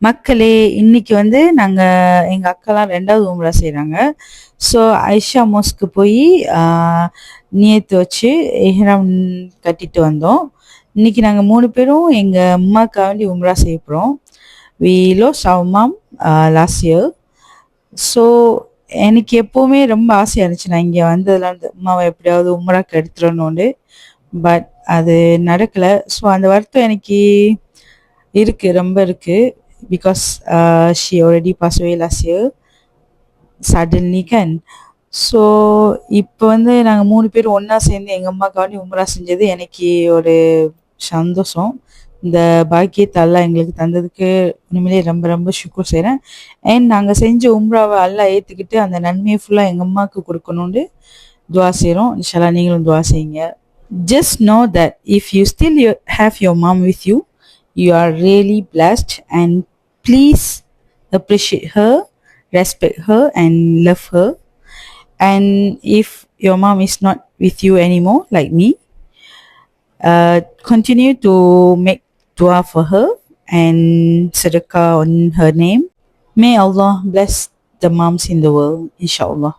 மக்களே, இன்னைக்கு வந்து நாங்க எங்க அக்காலாம் 2வது உம்ரா செய்றாங்க. ஸோ ஐஷா மோஸ்க்கு போய் நியத்து வச்சு இஹ்ராம் கட்டிட்டு வந்தோம். இன்னைக்கு நாங்க 3 பேரும் எங்க அம்மாக்காண்டி உம்ரா செய்ய போறோம். We lost our mom last year. So எனக்கு எப்பவுமே ரொம்ப ஆசையா இருந்துச்சு. நான் இங்க வந்ததுலேருந்து அம்மாவை எப்படியாவது உம்ராக்கு எடுத்துறணும்னு. பட் அது நடக்கல. ஸோ அந்த வருத்தம் எனக்கு இருக்கு, ரொம்ப இருக்கு. Because she already passed away last year suddenly kan. So இப்போ வந்து நாங்கள் 3 பேரும் ஒன்றா சேர்ந்து எங்கள் அம்மாக்காண்டி உம்ரா செஞ்சது எனக்கு ஒரு சந்தோஷம். இந்த பாக்கியத்தை அல்லாஹ் எங்களுக்கு தந்ததுக்கு உண்மையிலே ரொம்ப ரொம்ப ஷுக்ர் செய்கிறேன். அண்ட் நாங்கள் செஞ்ச உம்ராவை அல்லாஹ் ஏற்றுக்கிட்டு அந்த நன்மையை ஃபுல்லாக எங்கள் அம்மாவுக்கு கொடுக்கணும்னு துவா செய்கிறோம். இன்ஷா அல்லாஹ் நீங்களும் துவா செய்யுங்க. Just know that if you still have your mom with you, you are really blessed, and please appreciate her, respect her, and love her. And if your mom is not with you anymore, like me, continue to make dua for her and sedekah on her name. May Allah bless the moms in the world, inshallah.